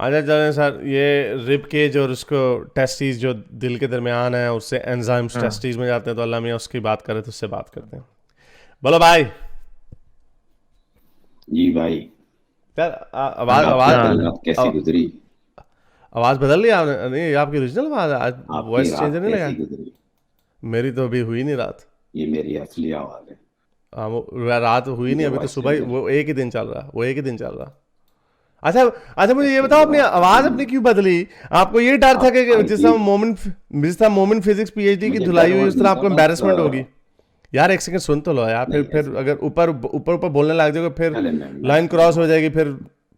अच्छा चलें सर, ये रिब केज और उसको टेस्टीज जो दिल के दरमियान है उससे एंजाइम्स हाँ टेस्टीज में जाते हैं, तो अल्लाह मियाँ उसकी बात करें तो उससे बात करते हैं। बोलो भाई। जी भाई। यार आवाज आपकी आवाज क्या कल हाल है? रात कैसी गुजरी? आवाज बदल ली आपने? नहीं, आपकी ओरिजिनल आवाज आज। आपकी वॉइस चेंज रात नहीं लगा? कैसी गुजरी? मेरी तो अभी हुई नहीं रात। ये मेरी असली आवाज है। हाँ, वो रात हुई नहीं, ये अभी तो वॉइस सुबह ही, चेंजर। वो एक ही दिन चल रहा, वो एक ही दिन चल रहा। अच्छा। अच्छा मुझे ये अच्छा बताओ, ये अपने बात है आवाज कि अपनी क्यों बदली? आपको ये डर था आप कि आईटी। जिस तरह मोमिन फिजिक्स पीएचडी की मुझे धुलाई डर हुई वर उस तरह नहीं था, आपको बस एम्बेरसमेंट होगी? यार एक सेकंड सुन तो लो यार, फिर नहीं फिर ऐसे। अगर ऊपर ऊपर ऊपर बोलने लग जाओगे फिर चले मैं लाइन सुन क्रॉस रहा हो हूँ। जाएगी,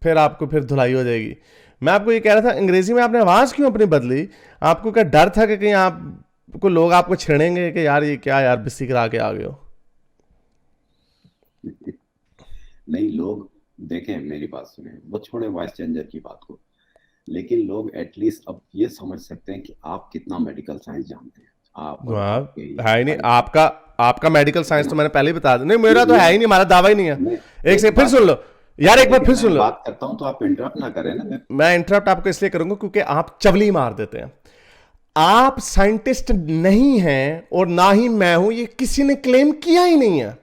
फिर आपको फिर धुलाई हो जाएगी। मैं आपको ये कह रहा था, अंग्रेजी में आपने आवाज क्यों अपनी बदली? आपको क्या डर था कि कहीं आपको लोग आपको छेड़ेंगे कि यार ये क्या यार बिस्ती करा के आ गए हो? नहीं लोग, देखें मेरी बात सुने, वो छोड़े वॉइस चेंजर की बात को। लेकिन लोग एटलीस्ट अब ये समझ सकते हैं कि आप कितना मेडिकल साइंस जानते हैं। आप और वाह, आपके ये है ही नहीं आईटी। आपका। आपका मेडिकल ठीक है साइंस तो ना? मैंने पहले ही बता दिया। नहीं, ये मेरा तो ये है ही नहीं, हमारा दावा ही नहीं है। मैं एक से एक फिर बात। सुन लो। यार अच्छा एक बार लेकिन फिर सुन मैं लो। बात करता हूँ तो आप इंटरप्ट ना करें ना। मैं मैं इंटरप्ट आपको इसलिए करूंगा क्योंकि आप चवली मार देते हैं। आप साइंटिस्ट नहीं हैं और ना ही मैं हूं, ये किसी ने क्लेम किया ही नहीं है।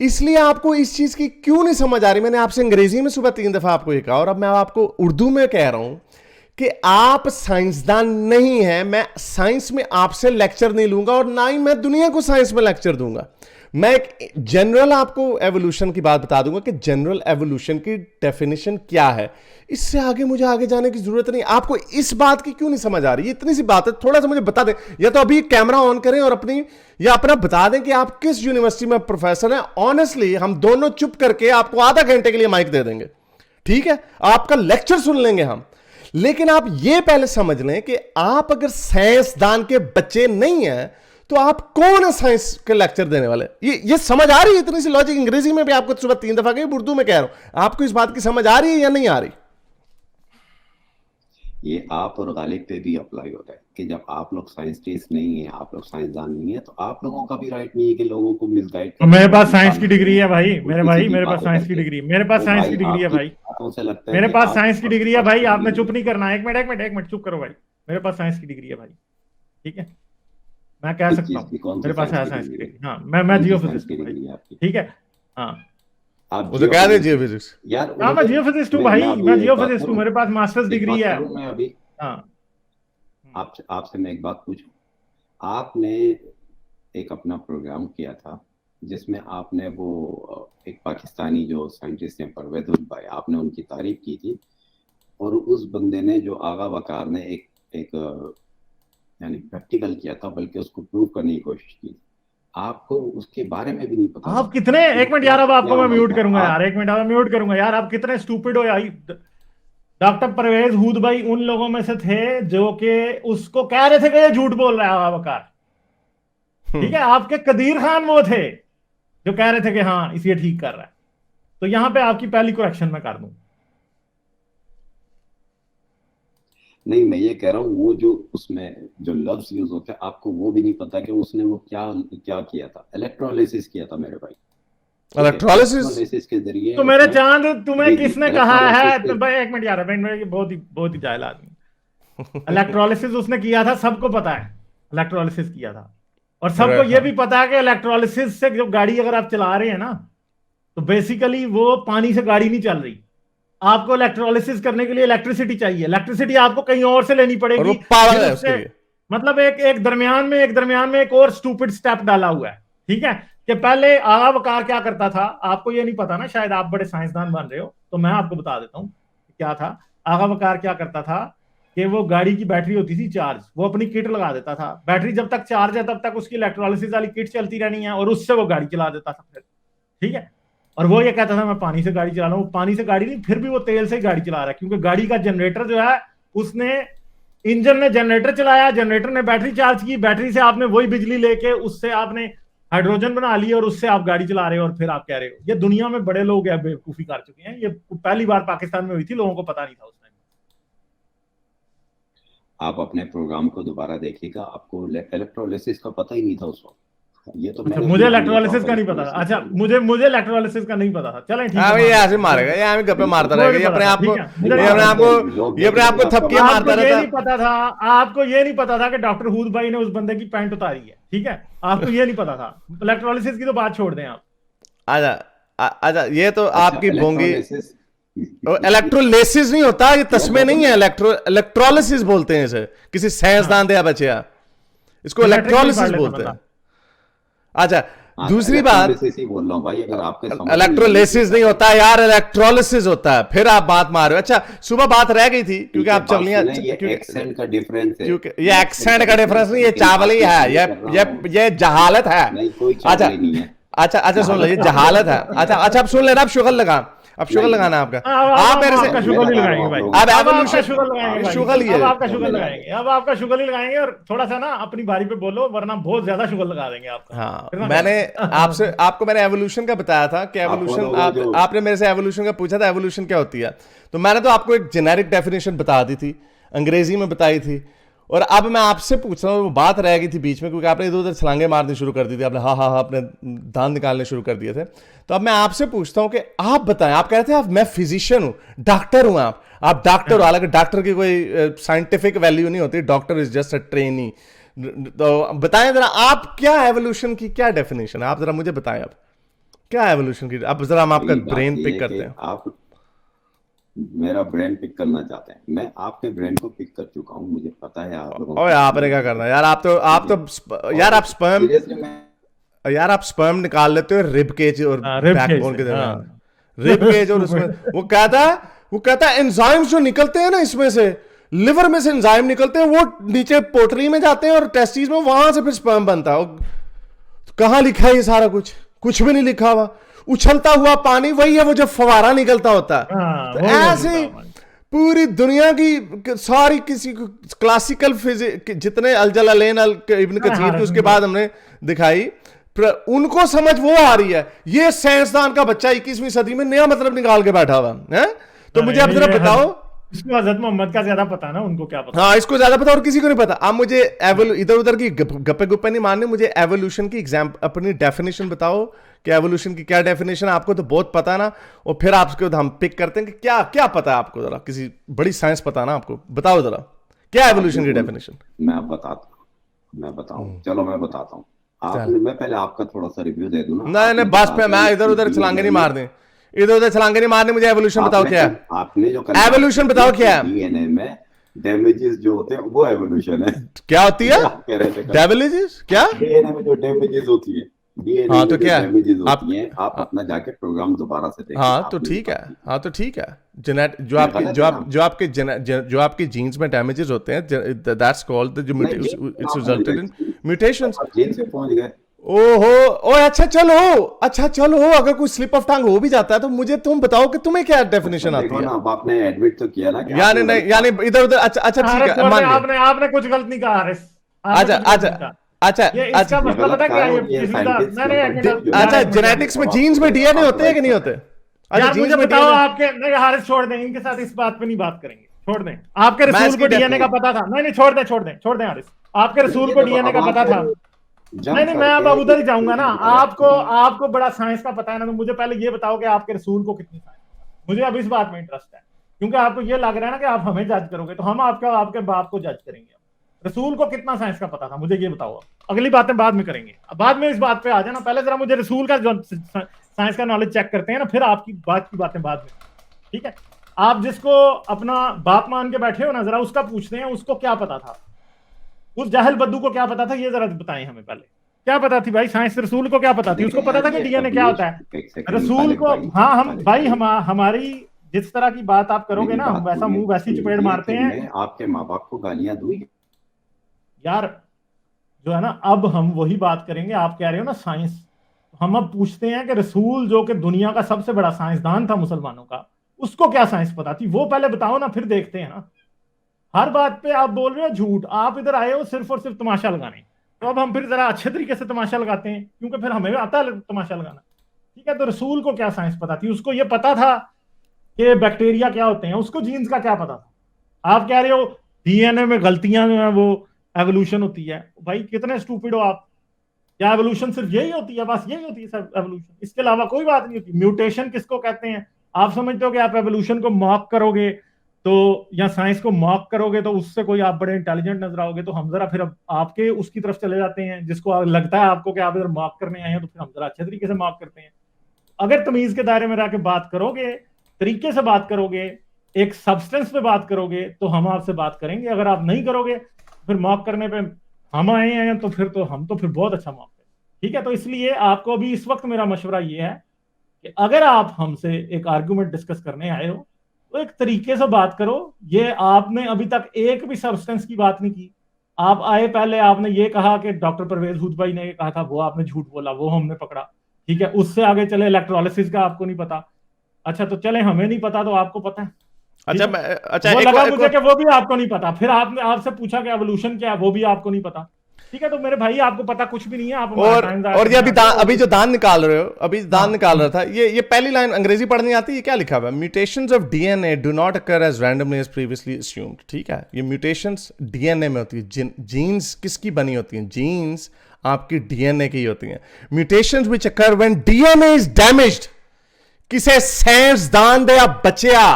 इसलिए आपको इस चीज की क्यों नहीं समझ आ रही? मैंने आपसे अंग्रेजी में सुबह 3 दफा आपको ये कहा, और अब मैं आपको उर्दू में कह रहा हूं कि आप साइंसदान नहीं हैं। मैं साइंस में आपसे लेक्चर नहीं लूंगा और ना ही मैं दुनिया को साइंस में लेक्चर दूंगा। मैं एक जनरल आपको एवोल्यूशन की बात बता दूंगा कि जनरल एवोल्यूशन की डेफिनेशन क्या है। इससे आगे मुझे आगे जाने की जरूरत नहीं। आपको इस बात की क्यों नहीं समझ आ रही? ये इतनी सी बात है, थोड़ा सा मुझे बता दें। या तो अभी कैमरा ऑन करें और अपनी, या अपना बता दें कि आप किस यूनिवर्सिटी में प्रोफेसर हैं। ऑनेस्टली हम दोनों चुप करके आपको आधा घंटे के लिए माइक दे देंगे, ठीक है? आपका लेक्चर सुन लेंगे हम। लेकिन आप यह पहले समझ लें कि आप अगर साइंसदान के बच्चे नहीं हैं तो आप कौन है साइंस के लेक्चर देने वाले? ये समझ आ रही है? इतनी सी लॉजिक अंग्रेजी में भी आपको सुबह 3 दफा कही, उर्दू में कह रहा हूं। आपको इस बात की समझ आ रही है या नहीं आ रही? ये आप और गालिब पे भी अप्लाई होता है कि जब आप लोग साइंटिस्ट नहीं है, आप लोग साइंसदान नहीं है, तो आप लोगों का भी राइट नहीं है कि लोगों को मिसगाइड तो करने मेरे का और पास साइंस की इंसान डिग्री है भाई, मेरे उल्टी भाई सीधी मेरे पास बातें साइंस की करके। डिग्री, मेरे पास तो साइंस की भाई डिग्री है आपकी भाई। बातों से लगता है मेरे कि पास आप साइंस की डिग्री है भाई, पढ़ते आपने भी चुप नहीं नहीं करना। एक मिनट चुप करो भाई। मेरे पास साइंस की डिग्री है भाई, ठीक है? मैं कह किस सकता चीज हूँ की, कौन सी मेरे पास साइंस है की साइंस की डिग्री है? डिग्री। हाँ, मैं कौन सी जियो साइंस फिजिस्ट की हूँ भाई, डिग्री है आपकी? ठीक है? हाँ। आप उसे जियो कह दे जियो फिजिक्स हैं? फिजिक्स। यार हाँ, मैं उर्दू। जियो फिजिस्ट हूँ मैं भाई, अभी मैं एक जियो बात फिजिस्ट हूँ, करूं। मेरे पास मास्टर्स एक डिग्री बात है। करूं मैं अभी। हाँ। आपसे मैं एक बात पूछूं। आपने एक अपना प्रोग्राम किया था जिसमें आपने वो एक पाकिस्तानी जो साइंटिस्ट हैं परवेज भाई, आपने उनकी तारीफ की थी। और उस बंदे ने, जो आगा वकार ने, एक एक यानी प्रैक्टिकल किया था, बल्कि उसको प्रूव करने की कोशिश की। आपको उसके बारे में भी नहीं पता था आप कितने, कि वो एक मिनट क्या यार, अब क्या आपको मैं अमल म्यूट था करूंगा यार, आप। एक मिनट अब मैं म्यूट करूंगा यार। आप कितने स्टूपिड हो यार। डॉक्टर परवेज हूद भाई उन लोगों में से थे जो कि उसको कह रहे थे कि ये झूठ बोल रहा है वकार, ठीक है? आपके कदीर खान वो थे जो कह रहे थे कि हाँ इसे ठीक कर रहा है। तो यहां पे आपकी पहली करेक्शन मैं कर दूं। नहीं मैं ये कह रहा हूँ, वो जो उसमें जो लफ्ज यूज होते हैं, आपको वो भी नहीं पता कि उसने वो क्या क्या किया था। इलेक्ट्रोलिसिस किया था मेरे भाई। ठीक है, इलेक्ट्रोलिसिस? इलेक्ट्रोलिसिस के जरिए तो मेरे उसने। चांद, तुम्हें जी जी, किसने कहा इलेक्ट्रोलिसिस है के। भाई? एक मिनट यार, बहुत ही जाहिल आदमी। इलेक्ट्रोलिसिस उसने किया था, सबको पता है इलेक्ट्रोलिसिस किया था। और अरे सबको यह हाँ। भी पता है कि इलेक्ट्रोलिसिस से जो गाड़ी अगर आप चला रहे हैं ना, तो बेसिकली वो पानी से गाड़ी नहीं चल रही। आपको इलेक्ट्रोलिसिस करने के लिए इलेक्ट्रिसिटी चाहिए। इलेक्ट्रिसिटी आपको कहीं और से लेनी और वो पड़ेगी। फिर पागल है उसके उससे, लिए। मतलब एक दरमियान में एक और स्टूपिड स्टेप डाला हुआ है, ठीक है? कि पहले आगा वकार क्या करता था, आपको ये नहीं पता ना, शायद आप बड़े साइंसदान बन रहे हो, तो मैं आपको बता देता हूं क्या था। आगा वकार क्या करता था कि वो गाड़ी की बैटरी होती थी चार्ज, वो अपनी किट लगा देता था। बैटरी जब तक चार्ज है तब तक उसकी इलेक्ट्रोलिसिस वाली किट चलती रहनी है, और उससे वो गाड़ी चला देता था फिर, ठीक है? और वो ये कहता था मैं पानी से गाड़ी चला रहा हूँ, पानी से गाड़ी नहीं, फिर भी वो तेल से गाड़ी चला रहा है, क्योंकि गाड़ी का जनरेटर जो है, उसने, इंजन ने जनरेटर चलाया, जनरेटर ने बैटरी चार्ज की, बैटरी से आपने वही बिजली लेके उससे आपने हाइड्रोजन बना ली, और उससे आप गाड़ी चला रहे हो, और फिर आप कह रहे हो। ये दुनिया में बड़े लोग बेवकूफी कर चुके हैं। ये पहली बार पाकिस्तान में हुई थी, लोगों को पता नहीं था उस टाइम। आप अपने प्रोग्राम को दोबारा देखिएगा, आपको इलेक्ट्रोलिसिस का पता ही नहीं था उस वक्त। ये तो अच्छा, मैंने मुझे सुना नहीं है इलेक्ट्रोलिसिस का नहीं proper पता था। अच्छा, explanation। मुझे इलेक्ट्रोलिसिस का नहीं पता था। चलें ठीक हाँ है, भाई, ये मान ऐसे मारेगा, ये हमें गप्पे मारता मुझे रहेगा, नहीं ये पता अपने था, आप को, ठीक है, मुझे ये नहीं अपने पता आप था। को, ये अपने आप को थपकियां आपको मारता ये रहता। नहीं पता था, आपको ये नहीं पता था कि डॉक्टर हूद भाई ने उस बंदे की पैंट उतारी है, ठीक है, आपको ये नहीं पता था। इलेक्ट्रोलिसिस की तो बात छोड़ दें आप। आजा, आजा, ये तो अच्छा, आपकी बोंगी। इलेक्ट्रोलिसिस। इलेक्ट्रोलिसिस नहीं होता, ये तस्मे नहीं है, इलेक्ट्रोलिसिस बोलते हैं इसे, किसी हाँ, साइंसदान दे बचिया, इसको मैट्रिक में ही पढ़ इलेक्ट्रोलिसिस लेता बोलते बंदा। हैं। अच्छा, हाँ, तो दूसरी बात, इलेक्ट्रोलिसिस ही बोल रहा हूँ भाई, अगर आपके समझ में नहीं इलेक्ट्रोलिसिस नहीं होता यार, इलेक्ट्रोलिसिस होता है। फिर आप बात मार रहे हो। अच्छा, सुबह बात रह गई थी क्योंकि आप चवलियां, ये एक्सेंट का डिफरेंस है, क्योंकि ये एक्सेंट का डिफरेंस नहीं, ये लेकिन चावल ही बात है, मैं ये कर रहा हूँ। ये जहालत है। नहीं, कोई अच्छा, चावल ही नहीं है। अच्छा, अच्छा, सुन लो, ये जहालत है। अच्छा, अच्छा, अब सुन लेना, अब शुगर लगा, अब शुगर नहीं, लगाना आपका। अब आप मेरे आपका से, शुगर ही लगा रहा लगाएंगे हूँ भाई, आप अब लोगों अब आपका एवोल्यूशन, शुगर लगाएंगे भाई, शुगर ही अब है। आपका शुगर लगाएंगे, अब आपका शुगर ही लगाएंगे। और थोड़ा सा ना अपनी बारी पे बोलो, वरना बहुत ज्यादा शुगर लगा देंगे आपका। हाँ, फिर ना मैंने करो। आपको मैंने एवोल्यूशन का बताया था कि एवोल्यूशन, बोलोगे जो आपने मेरे से एवोल्यूशन का पूछा था, एवोल्यूशन क्या होती है, तो मैंने तो आपको एक जेनेरिक डेफिनेशन बता दी थी, अंग्रेजी में बताई थी। और अब मैं आपसे पूछ रहा हूँ, वो बात रह गई थी बीच में क्योंकि आपने इधर उधर छलांगे मारनी शुरू कर दी थी, आपने हाँ हाँ हाँ अपने दांत निकालने शुरू कर दिए थे। तो अब मैं आपसे पूछता हूँ कि आप बताएं, आप कह रहे थे आप, मैं फिजिशियन हूँ, डॉक्टर हूँ, आप डॉक्टर हो, हालांकि डॉक्टर की कोई साइंटिफिक वैल्यू नहीं होती, doctor is just a trainee. तो बताएं जरा, आप क्या एवोल्यूशन की क्या डेफिनेशन है, आप जरा मुझे बताएं, आप क्या एवोल्यूशन की, अब जरा हम आपका मेरी बात ब्रेन ये पिक है करते कि हैं। आप मेरा ब्रेन पिक करना चाहते हैं, मैं आपके ब्रेन को पिक कर चुका हूँ, मुझे पता है आप लोगों ओए, की आपने क्या जिंदगी करना है है। यार, आप ठीक है, तो यार, आप स्पर्म, सीरियसली मैं यार आप स्पर्म निकाल लेते हो रिब केज और रिब केज बैकबोन से, के दरमियान, हाँ। रिब केज और उसमें वो कहता है एंजाइम्स जो निकलते हैं ना इसमें से, लिवर में से एंजाइम निकलते हैं, वो नीचे पोटरी में जाते हैं और टेस्टिस में, वहां से फिर स्पर्म बनता है। कहां लिखा है ये सारा कुछ? कुछ भी नहीं लिखा हुआ। उछलता हुआ पानी वही है वो जो फवारा निकलता होता है। हाँ, तो वही ऐसे होता ही है भाई। पूरी दुनिया की सारी किसी क्लासिकल फिजिक्स जितने अलजल अलेन इब्न कसीर की उसके बाद हमने दिखाई, उनको समझ वो आ रही है, ये साइंसदान का बच्चा 21वीं सदी में नया मतलब निकाल के बैठा हुआ है। तो मुझे अब जरा बताओ, इसको हजरत मोहम्मद का ज्यादा पता ना, उनको क्या पता। हाँ इसको ज्यादा पता और किसी को नहीं पता। आप मुझे इधर उधर की गप्पे गुप्पे नहीं मारने, मुझे एवोल्यूशन की अपनी डेफिनेशन बताओ कि एवोल्यूशन की क्या डेफिनेशन है। आपको तो बहुत पता ना, और फिर आपके हम पिक करते हैं कि क्या क्या पता है आपको, जरा किसी बड़ी साइंस पता ना आपको, बताओ जरा क्या एवोल्यूशन की डेफिनेशन। मैं बताऊं, चलो मैं बताता हूँ। आपने, मैं पहले आपका थोड़ा सा रिव्यू दे दूं ना। नहीं नहीं, बस पे मैं इधर उधर छलांगे नहीं मारने, इधर उधर छलांगे नहीं मारने, मुझे एवोल्यूशन बताओ क्या है। आपने जो एवोल्यूशन बताओ क्या है। डीएनए में डैमेजेस जो होते हैं वो एवोल्यूशन है। क्या होती है आप कह रहे थे डैमेजेस? क्या डीएनए में जो डैमेजेस होती है, डीएनए हाँ में तो जो क्या डैमेजेस आप, होती हैं, आप अपना जाके प्रोग्राम दोबारा से देखिए। हाँ तो आपने ठीक है, बात की। हाँ तो ठीक है, जेनेट जो मैं आपके गलत जो है आप ना? जो आपके जो आपके जीन्स में डैमेजेस होते हैं, दैट्स कॉल्ड द नहीं, इट्स आप रिजल्टेड इन म्यूटेशंस। आप जेल से पहुंच गए। ओहो, ओ अच्छा चलो, अगर कोई स्लिप ऑफ टंग हो भी जाता है तो मुझे तुम बताओ कि तुम्हें क्या डेफिनेशन आती देखो है। ना, अब आपने एडमिट तो किया ना कि यानी आपने नहीं, गलत यानी इधर उधर, अच्छा अच्छा ठीक है, मान लिया। आपने कुछ गलत नहीं कहा हारिस, आपने अच्छा कुछ गलत अच्छा नहीं कहा। अच्छा ये अच्छा इसका ये मतलब गलत पता क्या कहा है, है, और ये इसका साइंटिस्ट नहीं के नहीं, ऊपर एक मिनट, टिप जो यार, अच्छा, एक मिनट, जेनेटिक्स में अब जीन्स में आपको डीएनए होते हैं कि नहीं आपको होते? अच्छा, यार जीन्स मुझे में बताओ डीएनए, आपके, नहीं हारिस छोड़ दें, इनके साथ इस बात पे नहीं बात करेंगे, छोड़ दें। आपके मैं रसूल इसकी को डीएनए का नहीं, पता था? नहीं नहीं, छोड़ दें हारिस, आपके नहीं, रसूल ये को देखो, डीएनए अब का पता था? आपने नहीं जंप नहीं, मैं अब करके उधर ही इस जाऊंगा ना। आपको डायरेक्शन। आपको बड़ा साइंस का पता है ना, तो मुझे पहले ये बताओ कि आपके रसूल को कितनी साइंस, मुझे अब इस बात में इंटरेस्ट है, क्योंकि आपको ये लग रहा है ना कि आप हमें जज करोगे, तो हम आपके बाप को जज करेंगे। रसूल को कितना साइंस का पता था, मुझे ये बताओ। अगली बातें बाद में करेंगे, अब बाद में इस बात पे आ जाना, पहले जरा मुझे रसूल का जो साइंस का नॉलेज चेक करते हैं ना, फिर आपकी बात की बातें बाद में, ठीक है। आप जिसको अपना बाप मान के बैठे हो ना, जरा उसका पूछते हैं, उसको क्या पता था, उस जाहिल बद्दू को क्या पता था, ये जरा बताएं हमें पहले। क्या पता थी भाई साइंस, रसूल को क्या पता थी? उसको पता था कि डीएनए क्या होता है? एक सेकंड, रसूल को, हाँ हम भाई, हमारी जिस तरह की बात आप करोगे ना, हम वैसा मुंह वैसी चपेड़ मारते हैं। मैं आपके माँ बाप को गालियां दूंगी यार जो है ना, अब हम वही बात करेंगे। आप कह रहे हो ना साइंस, हम अब पूछते हैं कि रसूल जो कि दुनिया का सबसे बड़ा साइंसदान था मुसलमानों का, उसको क्या साइंस पता थी, वो पहले बताओ ना, फिर देखते हैं ना। हर बात पे आप बोल रहे हो झूठ, आप इधर आए हो सिर्फ और सिर्फ तमाशा लगाने। तो अब हम फिर जरा अच्छे तरीके से तमाशा लगाते हैं, क्योंकि फिर हमें आता है तमाशा लगाना, ठीक है। तो रसूल को क्या साइंस पता थी? उसको ये पता था कि बैक्टीरिया क्या होते हैं, उसको जीन्स का क्या पता था? आप कह रहे हो डीएनए में गलतियां जो है वो एवोल्यूशन होती है। भाई कितने स्टूपिड हो आप, क्या एवोल्यूशन सिर्फ यही होती है? बस यही होती है सर एवोल्यूशन, इसके अलावा कोई बात नहीं होती। म्यूटेशन किसको कहते हैं? आप समझते हो कि आप एवोल्यूशन को मॉक करोगे तो, या साइंस को मॉक करोगे तो उससे कोई आप बड़े इंटेलिजेंट नजर आओगे, तो हम जरा फिर अब आपके उसकी तरफ चले जाते हैं जिसको लगता है आपको कि आप इधर मॉक करने आए हैं, तो फिर हम जरा अच्छे तरीके से मॉक करते हैं। अगर तमीज के दायरे में रह के बात करोगे, तरीके से बात करोगे, एक सब्सटेंस पे बात करोगे, तो हम आपसे बात करेंगे। अगर आप नहीं करोगे फिर मॉक करने पे हम आए हैं, तो फिर बहुत अच्छा मॉक करें। ठीक है, तो इसलिए आपको अभी इस वक्त मेरा मशवरा ये है कि अगर आप हमसे एक आर्गुमेंट डिस्कस करने आए हो तो एक तरीके से बात करो। ये आपने अभी तक एक भी सब्सटेंस की बात नहीं की। आप आए पहले आपने ये कहा कि डॉक्टर परवेज हुद भाई ने कहा था, वो आपने झूठ बोला, वो हमने पकड़ा। ठीक है, उससे आगे चले इलेक्ट्रोलिसिस का आपको नहीं पता। अच्छा तो चले हमें नहीं पता तो आपको पता है। अच्छा वो लगा मुझे कि वो भी आपको नहीं पता। फिर आपने आपसे पूछा कि एवोल्यूशन क्या है, वो भी आपको नहीं पता। ठीक है, तो मेरे भाई आपको पता कुछ भी नहीं है। आप और ये अभी जो दान निकाल रहे हो, अभी दान निकाल रहा था, ये पहली लाइन अंग्रेजी पढ़नी आती है? ये क्या लिखा हुआ है? Mutations of DNA do not occur as randomly as previously assumed. ठीक है, ये म्यूटेशंस डीएनए में होती है। जीन्स किसकी बनी होती हैं? जीन्स आपकी डीएनए की होती हैं। Mutations which occur when DNA is damaged. किसे साइंसदान दे आप बचिया,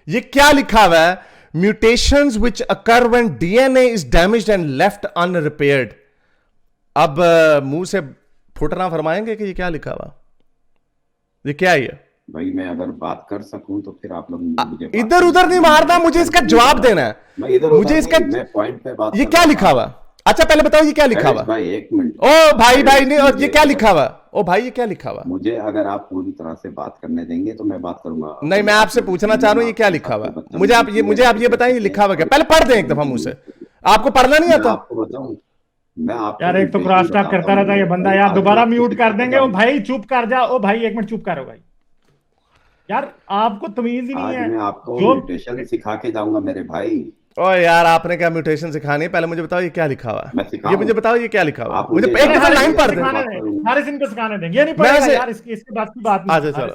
ये क्या लिखा हुआ है? Mutations which occur when DNA is damaged and left unrepaired. अब मुंह से फुटना फरमाएंगे कि ये क्या लिखा हुआ, ये क्या है? भाई मैं अगर बात कर सकूं तो फिर आप लोग मुझे इधर उधर नहीं मारना, मुझे इसका जवाब देना है। मुझे इसका मैं पॉइंट पे बात, ये क्या लिखा हुआ? अच्छा पहले बताओ ये क्या लिखा हुआ? भाई एक मिनट। ओ भाई नहीं, और ये क्या लिखा हुआ? ओ भाई ये क्या लिखा हुआ? मुझे अगर आप पूरी तरह से बात करने देंगे तो मैं बात करूंगा। नहीं, मैं आपसे पूछना चाह रहा हूँ ये क्या लिखा हुआ? मुझे आप ये बताएं, ये लिखा हुआ क्या? पहले पढ़ दें एक दफा मुंह से। आपको पढ़ना नहीं आता? आपको बताऊं मैं आपको यार, एक तो क्रॉस टॉक करता रहता है ये बंदा यार। दोबारा म्यूट कर देंगे। ओ भाई चुप कर जा। ओ भाई एक मिनट चुप करो भाई। यार आपको तमीज ही नहीं है। मैं आपको म्यूटेशन सिखा के जाऊंगा मेरे भाई। ओ यार आपने क्या म्यूटेशन सिखानी है? पहले मुझे बताओ ये क्या लिखा हुआ? ये मुझे बताओ ये क्या लिखा हुआ? मुझे एक दफा लाइन पढ़ दे। सारे दिन को सिखाने देंगे, ये नहीं पड़ेगा यार। इसके बाद की बात नहीं। अच्छा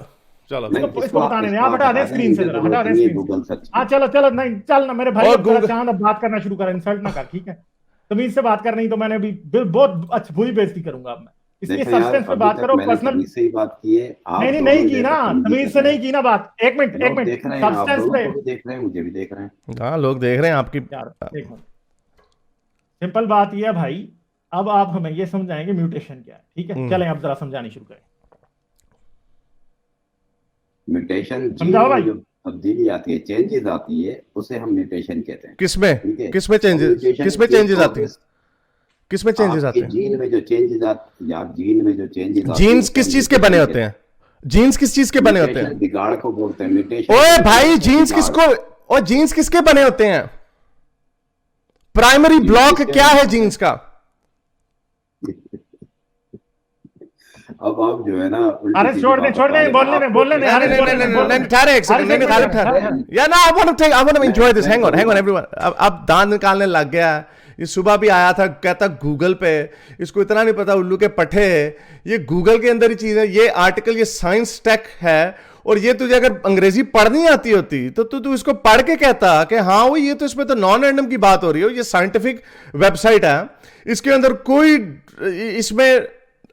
चलो इसको बताने दें। आप हटा दें स्क्रीन से जरा, हटा दें स्क्रीन से। हाँ चलो नहीं चल ना मेरे भाई, चांद अब बात करना शुरू कर, इंसल्ट ना कर। ठीक है, तमीज से बात कर नहीं तो मैंने अभी बहुत अच्छी बुरी बेइज्जती करूंगा अब मैं। इसकी सब्सटेंस पे बात करो, पर्सनल से ही बात की है। नहीं की ना, तमीज से नहीं की ना बात। एक मिनट सब्सटेंस पे देख रहे हैं, मुझे भी देख रहे हैं। हाँ लोग देख रहे हैं आपकी। यार एक मिनट, सिंपल बात ये है भाई, अब आप हमें ये समझाएंगे म्यूटेशन क्या है। ठीक है, चलें अब जरा समझानी शुरू करें। म्यूटेशन समझाओ भाई। तब्दीली आती है, चेंजेस आती है, उसे हम म्यूटेशन कहते हैं। किसमें चेंजेस आती है? किसमें चेंजेस आते हैं? जीन में जो चेंजेस आते हैं, जीन में जो चेंजेस आते हैं। जीन्स किस चीज के बने होते हैं? जीन्स किस चीज के बने होते हैं? बिगाड़ को बोलते हैं म्यूटेशन। ओए भाई जीन्स किसको, और जीन्स किसके बने होते हैं? प्राइमरी ब्लॉक क्या है जीन्स का? अब आप जो है ना, अरे छोड़ दे बोलने नहीं ठहरे एक सेकंड, नहीं ठहरे यार ना, I want to enjoy this, hang on everyone। अब दांत निकालने लग गया। ये सुबह भी आया था, कहता गूगल पे, इसको इतना नहीं पता उल्लू के पट्टे, ये गूगल के अंदर ही चीज है। ये आर्टिकल ये साइंस टेक है, और ये तुझे अगर अंग्रेजी पढ़नी आती होती तो तू इसको पढ़ के कहता कि हाँ वो ये तो इसमें तो नॉन रैंडम की बात हो रही है, ये साइंटिफिक वेबसाइट है, इसके अंदर कोई, इसमें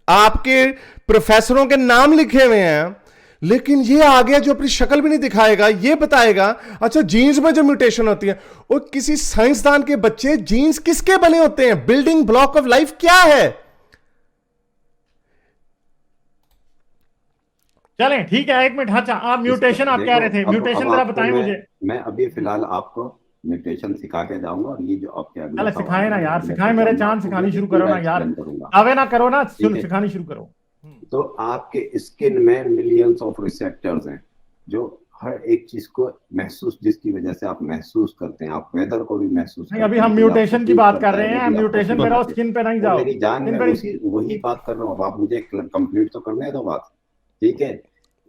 आपके प्रोफेसरों के नाम लिखे हुए हैं, लेकिन ये आ गया जो अपनी शक्ल भी नहीं दिखाएगा, ये बताएगा अच्छा जीन्स में जो म्यूटेशन होती है। और किसी साइंसदान के बच्चे, जीन्स किसके बने होते हैं? बिल्डिंग ब्लॉक ऑफ लाइफ क्या है? चलें ठीक है, एक मिनट। अच्छा आप म्यूटेशन आप कह रहे थे, म्यूटेशन जरा बताएं मुझे। मैं अभी फिलहाल आपको म्यूटेशन सिखा के जाऊंगा, और ये जो आपके अगले सिखाए ना यार, सिखाए मेरे चांद, सिखानी शुरू करो ना यार, आवे ना करो ना, सिखानी शुरू करो। तो आपके स्किन में मिलियंस ऑफ रिसेप्टर्स हैं जो हर एक चीज को महसूस, जिसकी वजह से आप महसूस करते हैं, आप वेदर को भी महसूस करते हैं। अभी हम म्यूटेशन की बात कर रहे हैं, म्यूटेशन मेरा स्किन पे नहीं जाओ। मेरी जान में वही बात कर रहा हूँ, आप मुझे कंप्लीट तो करने दो बात। ठीक है,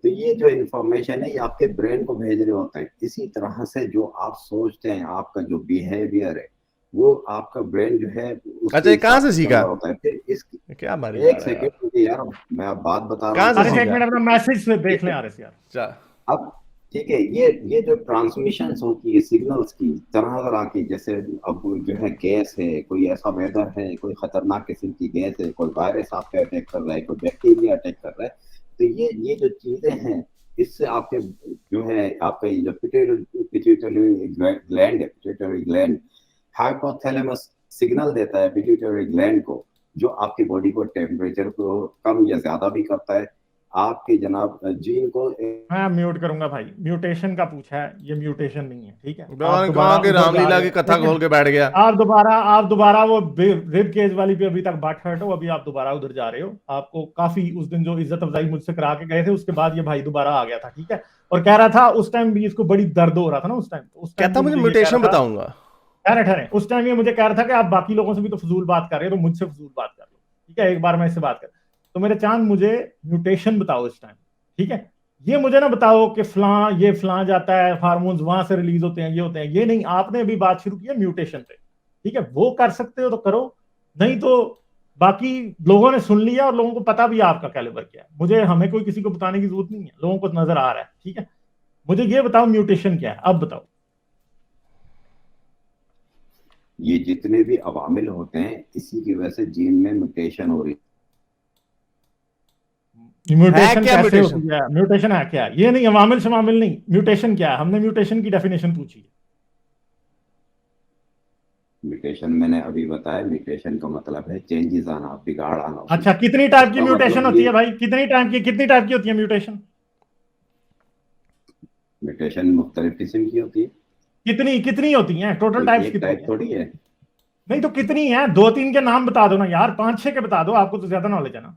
तो ये जो इन्फॉर्मेशन है ये आपके ब्रेन को भेज रहे होते हैं। इसी तरह से जो आप सोचते हैं, आपका जो बिहेवियर है, वो आपका ब्रेन जो है। अच्छा ये कहाँ से सीखा होता है? फिर इस क्या मारी एक सेकंड यार, मैं बात बता रहा हूँ। एक मिनट अपना मैसेज से देख लें यार। अब ठीक है, ये जो ट्रांसमिशन होती है सिग्नल्स की तरह तरह की, जैसे अब जो है गैस है, कोई ऐसा वेदर है, कोई खतरनाक किस्म की गैस है, कोई वायरस आप पे अटैक कर रहा है, कोई बैक्टीरिया अटैक कर रहा है, तो ये जो चीजें हैं, इससे आपके जो है आपका जो पिट्यूटरी ग्लैंड है, पिट्यूटरी ग्लैंड हाइपोथैलेमस सिग्नल देता है पिट्यूटरी ग्लैंड को, जो आपकी बॉडी को टेम्परेचर को कम या ज्यादा भी करता है, आपके जनाब जीन को। मैं म्यूट करूंगा भाई, म्यूटेशन का पूछा है, ये म्यूटेशन नहीं है, ठीक है। आप भगवान दोबारा कहाँ के उधर जा रामलीला रहे की हो, कथा ठीक है? खोल के बैठ गया। आप दोबारा वो रिब केज वाली पे अभी तक बाट हर्ट हो, अभी आप दोबारा उधर जा रहे हो। आपको काफी उस दिन जो इज्जत अफजाई मुझसे करा के गए थे, उसके बाद ये भाई दोबारा आ गया था, ठीक है, और कह रहा था उस टाइम भी इसको बड़ी दर्द हो रहा था ना उस टाइम, उस टाइम कहता मुझे ये कह म्यूटेशन रहा था, बताऊंगा। ठहरे ठहरे, उस टाइम ये मुझे कह रहा था कि आप बाकी लोगों से भी तो फजूल बात कर रहे हो, तो मुझसे फजूल बात कर लो, ठीक है, एक बार मैं इससे बात कर। तो मेरे चांद मुझे म्यूटेशन बताओ इस टाइम, ठीक है। ये मुझे ना बताओ कि ये फलां जाता है, हार्मोन्स वहां से रिलीज होते हैं, ये होते हैं, ये नहीं। आपने अभी बात शुरू की है म्यूटेशन पे, ठीक है, वो कर सकते हो तो करो, नहीं तो बाकी लोगों ने सुन लिया और लोगों को पता भी है आपका कैलिबर क्या है। मुझे हमें कोई किसी को बताने की जरूरत नहीं है, लोगों को नजर आ रहा है, ठीक है। मुझे ये बताओ म्यूटेशन क्या है, अब बताओ। ये जितने भी अवामिल होते हैं, इसी की वजह से जीन में म्यूटेशन हो रही है। म्यूटेशन क्या कैसे म्यूटेशन? होती है, म्यूटेशन है क्या? ये नहीं, अवामिल शमामिल नहीं, म्यूटेशन क्या है? हमने म्यूटेशन की डेफिनेशन पूछी है। म्यूटेशन मैंने अभी बताया, म्यूटेशन का मतलब है चेंजेस आना, बिगाड़ आना उसमें। अच्छा, कितनी टाइप की इसका म्यूटेशन मतलब होती ये है भाई? कितनी टाइप की होती है म्यूटेशन? म्यूटेशन मुख्तलिफ किस्म की होती है, कितनी कितनी होती हैं? टोटल कोई टाइप्स एक कितनी टाइप है? थोड़ी है। नहीं तो कितनी है? दो तीन के नाम बता दो ना यार, 5-6 के बता दो, आपको तो ज्यादा नॉलेज है ना।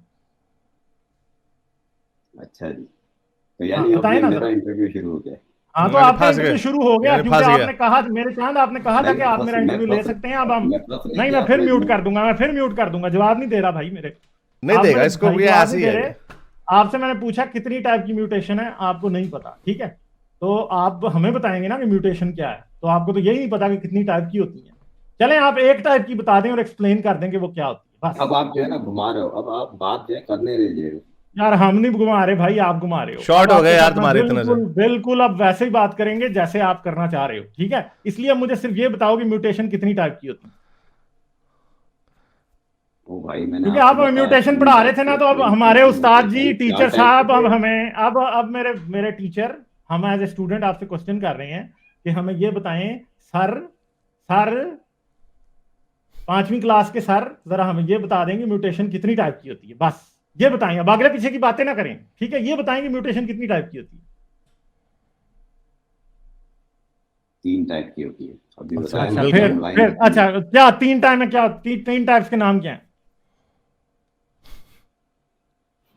अच्छा जी, तो हाँ यानी अब बताए ये ना मेरा जरा। इंटरव्यू शुरू हो गया। हाँ तो यानी आपका फंस इंटरव्यू गए, शुरू हो गया, यानी क्योंकि फंस गया। आपने कहा, मेरे चांद आपने कहा था नहीं कि आप मेरा मैं इंटरव्यू ले फंस सकते हैं। अब हम, मैं फंस नहीं नहीं, गया, मैं फिर आपने म्यूट कर दूंगा, मैं फिर म्यूट कर दूंगा। जवाब नहीं दे रहा भाई मेरे, नहीं आप देगा मेरे इसको, भाई ये जवाब ऐसे नहीं ही दे है रहे। ये। आपसे मैंने पूछा कितनी टाइप की म्यूटेशन है, आपको नहीं पता, ठीक है। तो आप हमें बताएंगे ना कि म्यूटेशन क्या है, तो आपको तो यही नहीं पता कि कितनी टाइप की होती है। चलें, आप एक टाइप की बता दें और एक्सप्लेन कर दें कि वो क्या होती है, बस। अब आप जो है ना घुमा रहे हो, अब आप बात जो है करने दीजिए। यार हम नहीं घुमा रहे भाई, आप घुमा रहे हो। शॉर्ट अब हो गए आपके यार साथ मैं तुम्हारे इतने से। बिल्कुल बिल्कुल अब वैसे ही बात करेंगे जैसे आप करना चाह रहे हो, ठीक है। इसलिए अब मुझे सिर्फ ये बताओ कि म्यूटेशन कितनी टाइप की होती है, ओ भाई, मैंने क्योंकि आपको आप बताया म्यूटेशन तीन पढ़ा रहे टाइप थे की ना, तो अब होती है, हमारे तीन उस्ताद जी, म्यूटेशन क्या टीचर टाइप साहब, होते अब हैं। हमें अब मेरे मेरे टीचर, हम एज ए स्टूडेंट आपसे क्वेश्चन कर रहे हैं कि हमें ये बताएं, सर सर 5वीं क्लास के सर, जरा हमें ये बता देंगे म्यूटेशन कितनी टाइप की होती है, बस ये बताएं। अब आगे पीछे की बातें ना करें, ठीक है, ये बताएंगे म्यूटेशन कितनी टाइप की होती है। तीन टाइप की होती है, अभी अच्छा बताया अच्छा, ना, गूगल क्या? जर्म लाइन फिर होती है। अच्छा, क्या तीन टाइम है, क्या तीन टाइप्स के नाम क्या है?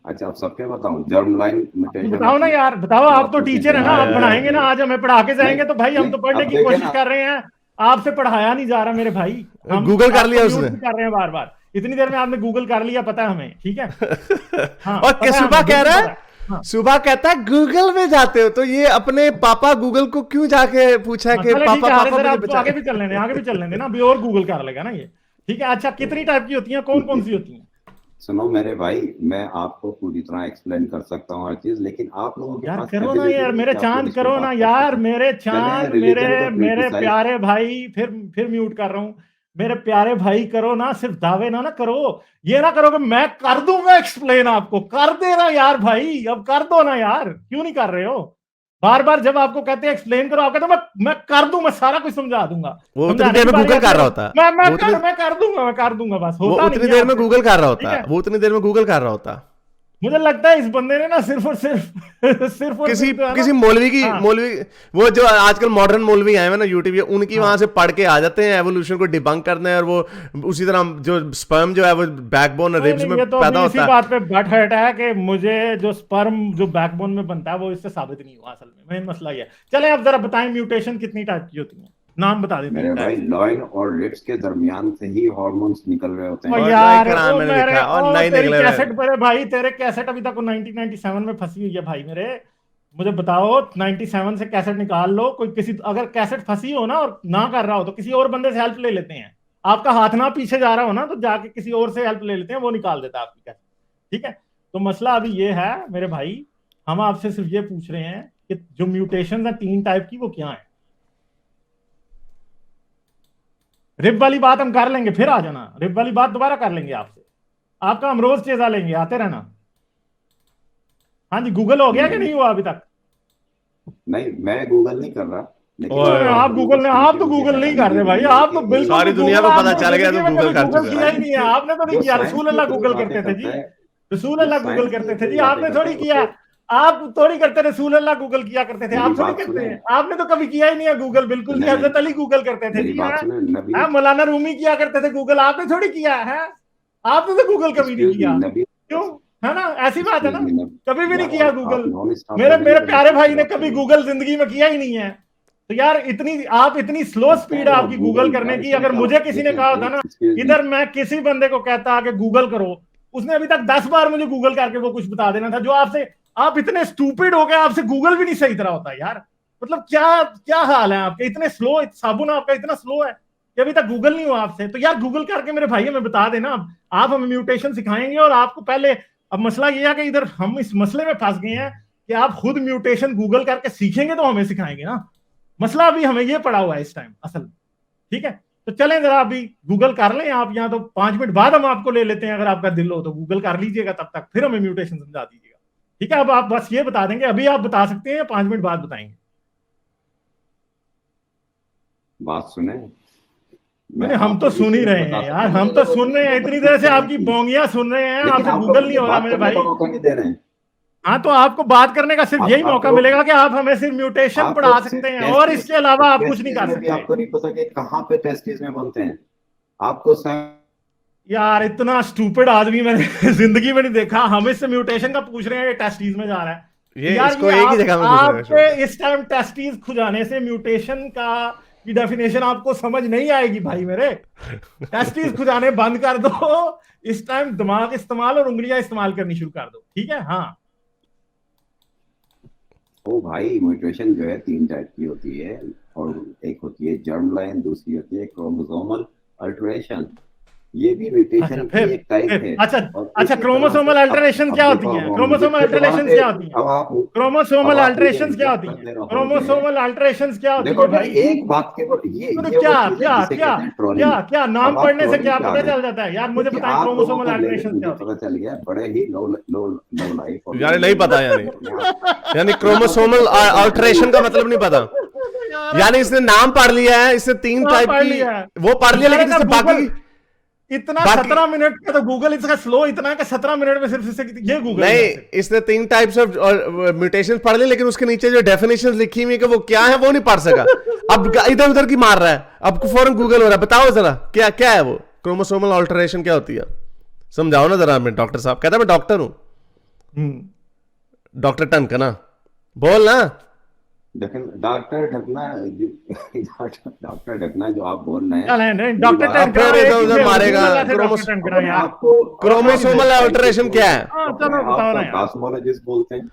अच्छा, आप सबके बताऊं, जर्म लाइन म्यूटेशन बताओ ना होती है, यार, बताओ, जो आप तो आपको टीचर है ना, बीमार आप रहता पढ़ाएंगे है। ना, आज हमें पढ़ा के नहीं जाएंगे, तो भाई हम नहीं, तो पढ़ने अब की देखे कोशिश ना, कर रहे हैं। आपसे पढ़ाया नहीं जा रहा मेरे भाई, हम गूगल कर आपको लिया म्यूट उसने। भी कर रहे हैं बार बार। इतनी देर में आपने गूगल कर लिया, पता है हमें, ठीक है। हाँ और पता है सुबह हमें, कह बिल्कुल रहा पता है, है। हाँ सुबह कहता है गूगल में जाते हो, तो ये अपने पापा गूगल को क्यों जाके पूछा है हाँ, कि चलो ठीक पापा है, अरे पापा सर मुझे आप तो आगे बचाए। भी चल लेने, आगे भी चल लेने ना, अभी और गूगल कर लेगा ना ये, ठीक है। अच्छा, कितनी टाइप की होती है, कौन कौन सी होती है? सुनो मेरे भाई, मैं आपको पूरी तरह एक्सप्लेन कर सकता हूँ हर चीज, लेकिन आप लोगों के यार पास करो ना एबिलिटी यार, नहीं है मेरे कि आप चांद पुलिस पे करो ना बात कर यार, सकें। मेरे चलें चांद, मेरे रिलीजन को मेरे क्रिटिसाइज। प्यारे भाई, फिर म्यूट कर रहा हूं। मेरे प्यारे भाई करो ना, सिर्फ दावे ना करो। ये ना करो कि मैं कर दूंगा एक्सप्लेन, आपको कर देना यार भाई, अब कर दो ना यार, क्यों नहीं कर रहे हो? बार बार जब आपको कहते हैं एक्सप्लेन करो, आप कहते हो मैं कर दूं, मैं सारा कुछ समझा दूंगा। वो उतनी समझाने देर की में बारी गूगल आती कर है रहा तो होता। मैं कर दूंगा, बस वो होता उतनी नहीं है देर में आपसे, गूगल कर रहा ठीक होता, है। वो उतनी देर में गूगल कर रहा होता। मुझे लगता है इस बंदे ने ना सिर्फ और सिर्फ सिर्फ और किसी सिर्फ जो है ना, किसी मौलवी की, हाँ मौलवी, वो जो आजकल मॉडर्न मौलवी आए हैं ना यूट्यूब, ये उनकी हाँ, वहां से पढ़ के आ जाते हैं एवोल्यूशन को डिबंक करने, और वो उसी तरह जो स्पर्म जो है वो बैकबोन नहीं रिब्स नहीं, में ये तो पैदा अभी इसी होता है। बात पे बट हट है कि मुझे जो स्पर्म जो बैकबोन में बनता है वो इससे साबित नहीं हुआ, असल में मेन मसला ये है। चलें अब जरा बताएं म्यूटेशन कितनी टाइप की होती है, नाम बता दें मेरे तीन भाई, टाइप। लॉइन और रिब्स के दरमियान से ही हॉर्मोन्स निकल रहे होते ओ हैं। और नहीं यार, करान ओ मैंने मेरे, लिखा, और ओ नहीं तेरी निकले हुए। कैसेट पर भाई, तेरे कैसेट अभी तक 1997 में फंसी हुई है भाई मेरे। मुझे बताओ, 97 से कैसेट निकाल लो, कोई किसी, अगर कैसेट फंसी हो ना और ना कर रहा हो तो किसी और बंदे से हेल्प ले लेते हैं। आपका हाथ ना पीछे जा रहा हो ना, तो जाके किसी और से हेल्प ले लेते हैं, वो निकाल देता है आपकी कैसेट, ठीक है। तो मसला अभी ये है मेरे भाई, हम आपसे सिर्फ ये पूछ रहे हैं कि जो म्यूटेशन है 3 टाइप की वो क्या है। रिप वाली बात हम कर लेंगे, फिर आ जाना, रिप वाली बात दोबारा कर लेंगे आपसे, आपका हम रोज चेजा लेंगे, आते रहना। हाँ जी, गूगल हो गया कि नहीं हुआ अभी तक? नहीं, मैं गूगल नहीं कर रहा, आप गूगल ने, आप तो गूगल नहीं कर रहे भाई, आप तो बिल्कुल सारी दुनिया को पता चल गया तो गूगल कर चुका किया ही नहीं है आपने, तो नहीं किया। रसूल अल्लाह गूगल करते थे जी, रसूल अल्लाह गूगल करते थे जी, आपने थोड़ी किया, आप थोड़ी करते, रसूल अल्लाह गूगल किया करते थे, आप थोड़ी करते हैं, आपने तो कभी किया ही नहीं है गूगल, बिल्कुल नहीं। हजरत अली गूगल करते थे जी, मौलाना रूमी किया करते थे गूगल, आपने थोड़ी किया है, आपने तो गूगल कभी नहीं किया, क्यों? है ना, ऐसी बात है ना, कभी भी नहीं किया गूगल। मेरे प्यारे भाई ने कभी गूगल जिंदगी में किया ही नहीं है। तो यार इतनी स्लो स्पीड है आपकी गूगल करने की। अगर मुझे किसी ने कहा होता ना, इधर मैं किसी बंदे को कहता कि गूगल करो, उसने अभी तक 10 बार मुझे गूगल करके वो कुछ बता देना था, जो आपसे, आप इतने स्टूपिड हो गए, आपसे गूगल भी नहीं सही तरह होता यार। मतलब क्या क्या हाल है आपके, इतने स्लो, साबुन आपका इतना स्लो है कि अभी तक गूगल नहीं हुआ आपसे। तो यार गूगल करके मेरे भाई हमें बता देना, आप हमें म्यूटेशन सिखाएंगे। और आपको पहले, अब मसला ये है कि इधर हम इस मसले में फंस गए हैं कि आप खुद म्यूटेशन गूगल करके सीखेंगे तो हमें सिखाएंगे ना। मसला अभी हमें ये पड़ा हुआ है इस टाइम असल, ठीक है। तो चलें जरा अभी गूगल कर लें आप, यहाँ तो 5 मिनट बाद हम आपको ले लेते हैं, अगर आपका दिल हो तो गूगल कर लीजिएगा, तब तक फिर हमें म्यूटेशन समझा दीजिएगा, ठीक है। अब आप बस ये बता देंगे, अभी आप बता सकते हैं, 5 मिनट बाद बताएंगे। बात सुने, मैंने, हम तो सुन ही रहे हैं यार, हम तो सुन रहे हैं, इतनी देर से आपकी बोंगियां सुन रहे हैं, आपसे गूगल नहीं हो रहा मेरे भाई। हाँ, तो आपको बात करने का सिर्फ यही मौका मिलेगा कि आप हमें सिर्फ म्यूटेशन पढ़ा सकते हैं, और इसके अलावा आप कुछ नहीं कर सकते। आपको नहीं पता कि कहाँ पे टेस्टिस में बनते हैं, आपको यार इतना स्टूपिड आदमी मैंने जिंदगी में नहीं देखा। हम इससे म्यूटेशन का पूछ रहे हैं, ये टेस्टिस में जा रहा है। यार इसको एक ही जगह में आपके इस टाइम टेस्टिस खुजाने से म्यूटेशन का की डेफिनेशन आपको समझ नहीं आएगी भाई मेरे। टेस्टिस खुजाने बंद कर दो, इस टाइम दिमाग इस्तेमाल और उंगलियां इस्तेमाल करनी शुरू कर दो, ठीक है। हाँ ओ भाई, म्यूटेशन जो है 3 टाइप की होती है, और एक होती है जर्म लाइन, दूसरी होती है क्रोमोसोमल अल्टरेशन। ये भी म्यूटेशन की एक टाइप है। अच्छा, क्रोमोसोमल अल्टरेशन क्या होती है? क्रोमोसोमल अल्टरेशन क्या होती है? क्रोमोसोमल अल्टरेशन क्या होती है? क्रोमोसोमल अल्टरेशन क्या होती है भाई? एक बात के ये क्या क्या क्या क्या क्या नाम पढ़ने से क्या पता चल जाता है यार? मुझे बताएं क्रोमोसोमल अल्टरेशन क्या होता है? पता चल गया, बड़े ही लो लाइफ यानी नहीं पता, यानी क्रोमोसोमल अल्टरेशन का मतलब नहीं पता, यानी इसने नाम पढ़ लिया है, इसने 3 टाइप की वो पढ़ लिया, लेकिन इससे बाकी इतना 17 मिनट का तो गूगल इसका स्लो इतना है कि 17 मिनट में सिर्फ इससे ये गूगल नहीं, इसने 3 टाइप्स ऑफ म्यूटेशन पढ़ लिए, लेकिन उसके नीचे जो डेफिनेशंस लिखी हुई है कि वो क्या है वो नहीं पढ़ सका। अब इधर उधर की मार रहा है, अब फौरन गूगल हो रहा है। बताओ जरा क्या क्या है वो क्रोमोसोमल अल्टरेशन क्या होती है, समझाओ ना जरा। मैं डॉक्टर साहब कहता, मैं डॉक्टर हूं, डॉक्टर टनकना बोल ना। डॉक्टर ढकना जो आप बोल रहे हैं, डॉक्टर मारेगा। क्रोमोसोमल अल्टरेशन क्या है? कॉस्मोलॉजिस्ट बोलते हैं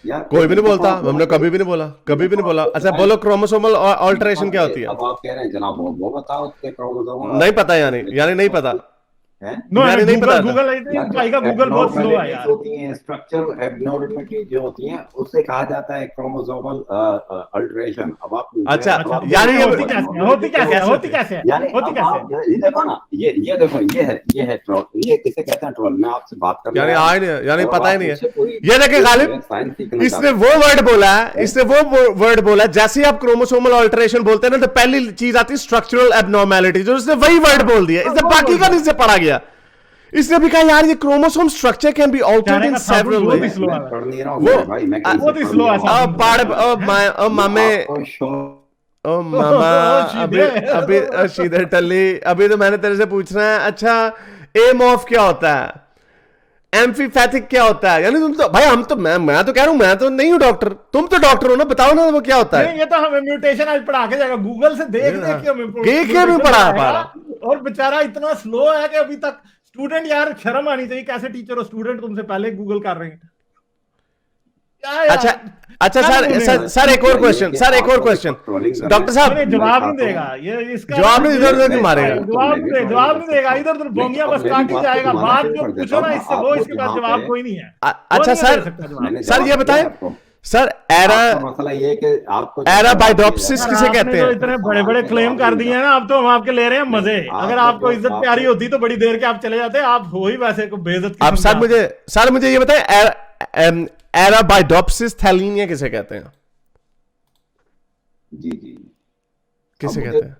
यार, कोई भी नहीं बोलता, हमने कभी भी नहीं बोला, कभी भी नहीं बोला। अच्छा बोलो, क्रोमोसोमल अल्टरेशन क्या होती है? अब आप कह रहे हैं जनाब वो बताओ, क्रोमोसोमल नहीं पता, यानी नहीं पता है। नहीं पता। गूगल बहुत स्लो है यार। होती हैं स्ट्रक्चरल एब्नॉर्मलिटी जो होती हैं, उससे कहा जाता है क्रोमोसोमल अल्टरेशन। अब आप अच्छा, यानी होती कैसे यानी ये देखो ना, ये देखो, ये है ट्रोल, ये किसे कहते हैं ट्रोल। मैं आपसे बात कर रहा हूं, यानी पता ही नहीं है। ये देखे गालिब, इसने वो वर्ड बोला है, जैसे ही आप क्रोमोसोमल अल्टरेशन बोलते हैं ना, तो पहली चीज आती है स्ट्रक्चरल एब्नॉर्मैलिटी, जो उसने वही वर्ड बोल दिया, इसने बाकी का नहीं से पढ़ा गया। इसने भी कहा यार ये chromosome structure can be altered in several ways. ओ मामा अभी सीधे टल्ली, अभी तो मैंने तेरे से पूछना है, अच्छा एमॉर्फ क्या होता है, एम्फीपैथिक क्या होता है? यानी तुम तो भाई, हम तो मैं तो कह रहा हूं, मैं तो नहीं हूं डॉक्टर, तुम तो डॉक्टर हो ना, बताओ ना वो क्या होता है। ये तो हमें म्यूटेशन आज पढ़ा के जाएगा, गूगल से देख के हमें पढ़ा पा। और बेचारा इतना स्लो है कि अभी तक स्टूडेंट, यार शर्म आनी चाहिए, कैसे टीचर हो, स्टूडेंट तुमसे पहले गूगल कर रहे हैं। अच्छा सर एक और क्वेश्चन डॉक्टर साहब जवाब नहीं देगा, ये इसका जवाब नहीं, इधर उधर मारेगा, जवाब नहीं देगा, इधर उधर बोंगिया बस काटी जाएगा। बात जो पूछो ना इससे, वो इसके पास जवाब कोई नहीं है। अच्छा सर ये बताएं सर एरा आपका मसला ये है कि आपको एराबाइडोप्सिस यार किसे आपने कहते जो हैं? इतने बड़े बड़े क्लेम कर दिए हैं ना, अब तो हम आपके ले रहे हैं मजे। अगर आपको इज्जत प्यारी होती तो बड़ी देर के आप चले जाते, आप हो ही वैसे को बेइज्जत अब किस्म के सर मुझे ये बताएं, एराबाइडोप्सिस थैलीनिया किसे कहते हैं? जी जी। किसे अब कहते हैं?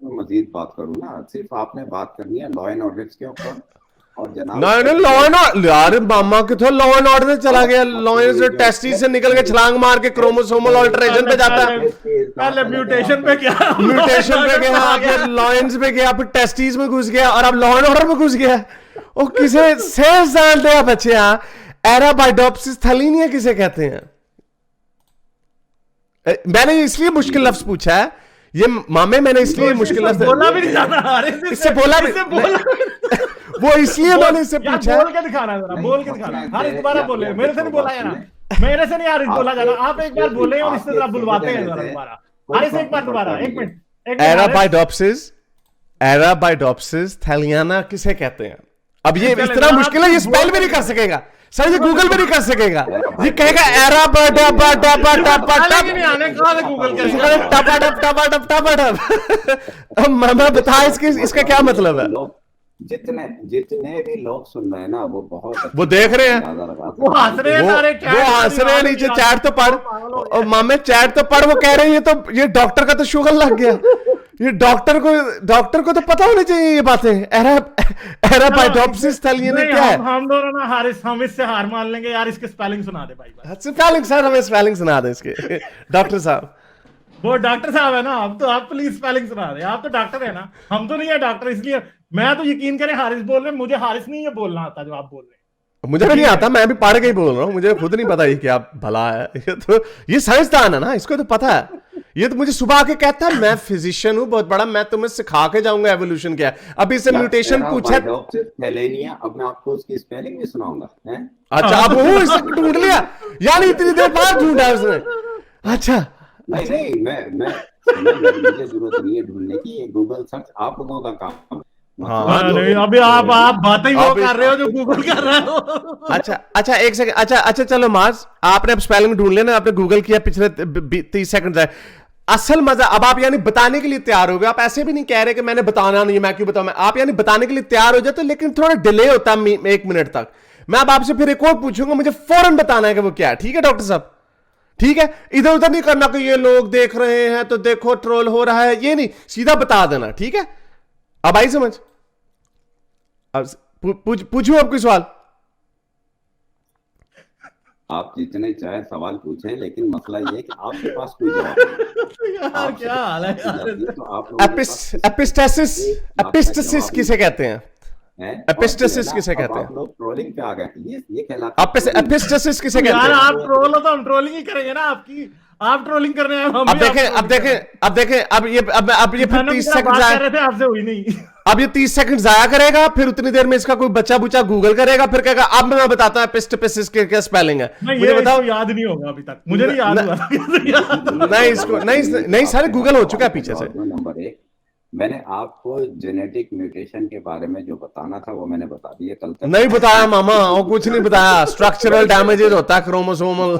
मुझे मजीद बात करूँ ना, सिर्फ आपने बात करनी है लॉ एंड ऑर्डर के ऊपर, और जनाब नहीं नहीं, लॉ एंड ऑर्डर यार मामा के तो लॉ एंड ऑर्डर चला गया। लॉ एंड ऑर्डर टेस्टिस से निकल के छलांग मार के क्रोमोसोमल ऑल्टरेशन पे जाता है, पहले म्यूटेशन पे क्या, म्यूटेशन पे गया, फिर लॉयंस पे गया, फिर टेस्टिस में घुस गया, और अब लॉ एंड ऑर्डर में घुस गया। ओ किसे सेंस जानते हैं बच्चे? एराबाइडोप्सिस थैलीनिया किसे कहते हैं? मैंने इसलिए मुश्किल लफ्ज पूछा है ये मामे, मैंने इसलिए मुश्किल लफ्ज बोला भी नहीं जाना, अरे इससे बोला भी वो इसलिए मैंने इससे यार पूछा। बोल के दिखाना जरा, बोल के दिखाना। हारिस दोबारा बोले, मेरे से नहीं बोला यार, मेरे से नहीं हारिस बोला जाना। आप एक बार बोले और इससे जरा बुलवाते हैं जरा दोबारा। हारिस एक बार दोबारा, एक मिनट, एक मिनट। एराबाइडोप्सिस थैलियाना किसे कहते हैं? अब ये इतना मुश्किल है, ये स्पेल भी नहीं कर सकेगा सर, ये गूगल भी नहीं कर सकेगा। ये कहेगा मैं बता इसका क्या मतलब है? जितने जितने भी लोग सुन रहे हैं ना, वो बहुत वो देख रहे हैं, वो हंस रहे हैं, वो हंस रहे हैं। नीचे चैट तो पढ़, और मामे चैट तो पढ़। वो कह रहे हैं ये तो, ये डॉक्टर का तो शुगर लग गया। ये डॉक्टर को तो पता होनी चाहिए ये बातें। एराबाइडोप्सिस थैलियाना क्या है? हम दोनों ना हारिस, हम इससे हार मान लेंगे यार। इसके स्पेलिंग सुना दे भाई। स्पेलिंग सर, हमें स्पेलिंग सुना दे इसके डॉक्टर साहब। वो डॉक्टर साहब है ना, अब तो आप प्लीज स्पेलिंग सुना दे। आप तो डॉक्टर है ना, हम तो नहीं है डॉक्टर, इसलिए मैं तो यकीन करें हारिस बोल रहे हैं। मुझे हारिस नहीं ये बोलना आता जो आप बोल रहे हैं। मुझे भी नहीं आता, मैं भी पढ़ के ही बोल रहा हूँ। मुझे खुद नहीं पता ये क्या भला है। ये तो ये साइंसदान है ना, इसको तो पता है। ये तो मुझे सुबह आके कहता है मैं फिजिशियन हूँ बहुत बड़ा, मैं तुम्हें सिखा के जाऊंगा एवोल्यूशन क्या है। अभी से म्यूटेशन पूछा। अब मैं आपको उसकी स्पेलिंग भी सुनाऊंगा। अच्छा, अब वो इसे ढूंढ लिया, यानी इतनी देर बाद ढूंढा उसने। अच्छा नहीं, मुझे जरूरत नहीं है ढूंढने की, ये गूगल सर्च आप लोगों का काम है। हाँ, नहीं, अभी आप बातें ही वो कर रहे हो जो गूगल कर रहे हो। अच्छा एक सेकंड। अच्छा चलो मार्स, आपने अब स्पेलिंग ढूंढ लिया ना, आपने गूगल किया, पिछले 30 सेकंड है। असल मजा अब आप यानी बताने के लिए तैयार हो गए। आप ऐसे भी नहीं कह रहे कि मैंने बताना नहीं, मैं क्यों बताऊं। आप यानी बताने के लिए तैयार हो जाते, लेकिन थोड़ा डिले होता है 1 मिनट तक। मैं अब आपसे फिर एक और पूछूंगा, मुझे फौरन बताना है कि वो क्या है। ठीक है डॉक्टर साहब? ठीक है, इधर उधर नहीं करना कि ये लोग देख रहे हैं तो देखो ट्रोल हो रहा है, ये नहीं, सीधा बता देना। ठीक है, अब आई समझ? अब पूछूं अब कोई सवाल? आप जितने चाहे सवाल पूछें, लेकिन मसला ये है कि आपके पास कोई जवाब यार क्या हाल है यार। एपिस्टेसिस किसे कहते हैं? एपिस्टेसिस किसे कहते हैं? आप लोग ट्रोलिंग पे आ गए। ये कहलाता है एपिस्टेसिस किसे कहते यार हैं? आप ट्रोल हो तो हम ट्रोलिंग ही करेंगे ना आपकी। आप ट्रोलिंग करने आए, हम अब देखें अब ये फिर 30 सेकंड कर रहे थे, आपसे हुई नहीं। अब ये 30 सेकंड जाया करेगा, फिर उतनी देर में इसका कोई बच्चा बुच्चा गूगल करेगा, फिर कहेगा अब मैं बताता हूं एपिस्टेसिस के क्या स्पेलिंग है। मुझे बताओ। याद नहीं होगा अभी तक, मुझे नहीं याद हुआ। नहीं इसको नहीं सारे गूगल हो चुका है पीछे से। नंबर 1, मैंने आपको जेनेटिक म्यूटेशन के बारे में जो बताना था वो मैंने बता दिया कल तक। नहीं बताया मामा, और कुछ नहीं बताया। स्ट्रक्चरल डैमेजेस होता है क्रोमोसोमल,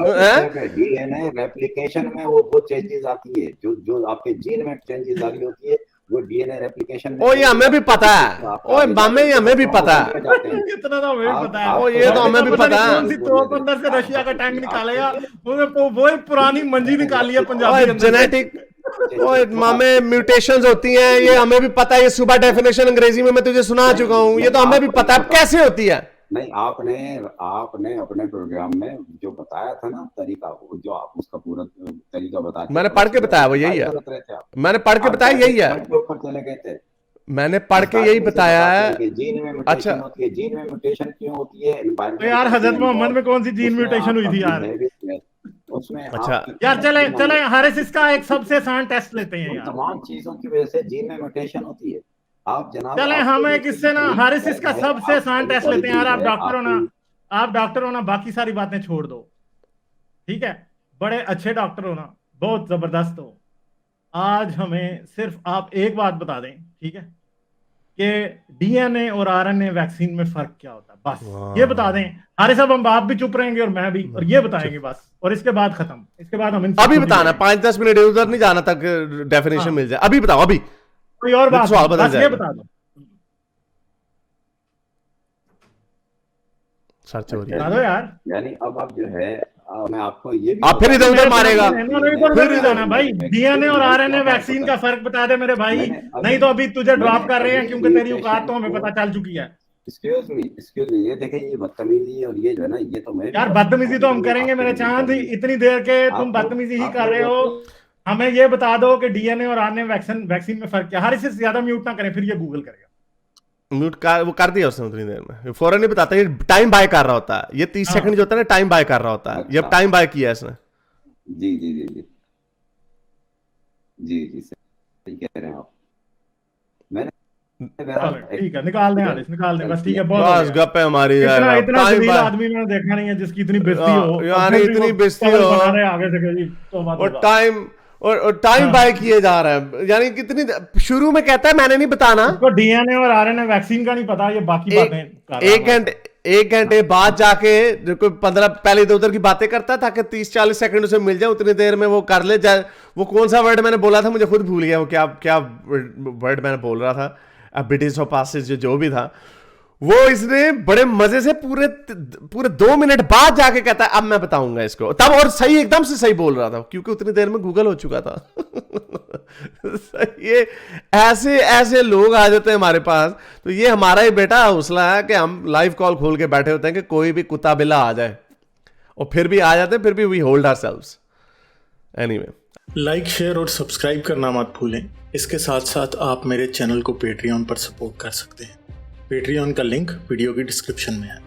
डीएनए रेप्लिकेशन में वो चेंजेस आती है, जो आपके जीन में चेंजेस आ रही होती है, वो डीएनए रेप्लिकेशन में। ओ ये हमें भी पता है, ओए मामे ये हमें भी पता है। इतना तो हमें भी पता है। ओ ये तो हमें भी पता है। कौन सी तोप अंदर से रशिया का टैंक निकालेगा, वो पुरानी मंजी निकाली है पंजाबी जेनेटिक। ओए मामे म्यूटेशंस होती हैं, ये हमें भी पता है। ये सुबह डेफिनेशन अंग्रेजी में मैं तुझे सुना चुका हूँ, ये तो हमें भी पता है कैसे होती है। नहीं, आपने अपने प्रोग्राम में जो बताया था ना तरीका, जो आप उसका पूरा तरीका बताते, मैंने पढ़ के बताया वो यही है। मैंने पढ़ के बताया यही है। ऊपर चले गए थे। मैंने पढ़ के यही बताया है। जीन में म्यूटेशन होती है। जीन में म्यूटेशन क्यों होती है? तो यार हजरत मोहम्मद में कौन सी जीन म्यूटेशन हुई थी यार? उसमें अच्छा यार चले हारिस, इसका एक सबसे आसान टेस्ट लेते हैं यार। तमाम चीजों की वजह से जीन में म्यूटेशन होती है। आप जनाब चले हम एक इससे ना हारिस, इसका सबसे आसान टेस्ट लेते हैं यार। आप डॉक्टर होना, बाकी सारी बातें छोड़ दो। ठीक है, बड़े अच्छे डॉक्टर हो ना, बहुत जबरदस्त हो। आज हमें सिर्फ आप एक बात बता दें, ठीक है? कि डीएनए और आरएनए वैक्सीन में फर्क क्या होता है, बस ये बता दें। अरे सब हम आप भी चुप रहेंगे और मैं भी, और ये बताएंगे बस, और इसके बाद खत्म। इसके बाद हम अभी बताना, 5-10 मिनट उधर नहीं जाना तक डेफिनेशन मिल जाए। अभी बताओ, अभी कोई और बात सवाल बदल बस ये जाएगा। बता दो। सर्च हो रही बता है दो यार। यानी अब आप जो है मैं आपको ये भी आप फिर इधर उधर मारेगा। फिर नहीं जाना भाई, डीएनए और आरएनए वैक्सीन का फर्क बता दे मेरे भाई, नहीं तो अभी तुझे ड्रॉप कर रहे हैं, क्योंकि तेरी औकात तो हमें पता चल चुकी है। एक्सक्यूज मी, ये देखें, ये बदतमीजी और ये जो है ना, ये तो मैं यार बदतमीजी तो हम करेंगे मेरे चांद, इतनी देर के तुम बदतमीजी ही कर रहे हो। हमें ये बता दो कि डीएनए और आरएनए वैक्सीन में फर्क क्या। हर इससे ज्यादा म्यूट ना करें, फिर ये गूगल करेगा। म्यूट कर, वो कर दिया उसने उतनी देर में, फौरन नहीं बताता। ये टाइम बाय कर रहा होता है, ये 30 सेकंड जो होता है ना, टाइम बाय कर रहा होता है। ये टाइम बाय किया है इसने। जी जी जी जी जी जी सही कह रहे हैं आप। मैंने ठीक है, निकाल दें हारिस, निकाल दें बस, ठीक है, बहुत बस गप्पे हमारी इतना इतना टाइम जलील बाय। आदमी मैंने देखा नहीं है जिसकी इतनी बेइज्जती हो। यानी इतनी बेइज्जती हो आगे से जी तो और टाइम और टाइम बाय किए जा रहा है। यानी कितनी शुरू में कहता है मैंने नहीं बताना, उसको डीएनए और आरएनए वैक्सीन का नहीं पता, ये बाकी बातें कर रहा है। एक घंटे बाद जाके जो कोई 15 पहले इधर उधर की बातें करता है ताकि 30-40 सेकंड उसे मिल जाए, उतनी देर में वो कर ले जाए। वो कौन सा वर्ड मैंने बोला था, मुझे खुद भूल गया वो क्या क्या वर्ड मैंने बोल रहा था। बिटिश ऑफ पासेज जो भी था, वो इसने बड़े मजे से पूरे 2 मिनट बाद जाके कहता है अब मैं बताऊंगा इसको, तब और सही एकदम से सही बोल रहा था क्योंकि उतनी देर में गूगल हो चुका था। ये ऐसे ऐसे लोग आ जाते हैं हमारे पास, तो ये हमारा ही बेटा हौसला है कि हम लाइव कॉल खोल के बैठे होते हैं कि कोई भी कुत्ता बिल्ला आ जाए, और फिर भी आ जाते हैं, फिर भी we hold ourselves. Anyway, like, share और सब्सक्राइब करना मत भूलें। इसके साथ साथ आप मेरे चैनल को पेट्रियन पर सपोर्ट कर सकते हैं। पेट्रियन का लिंक वीडियो की डिस्क्रिप्शन में है।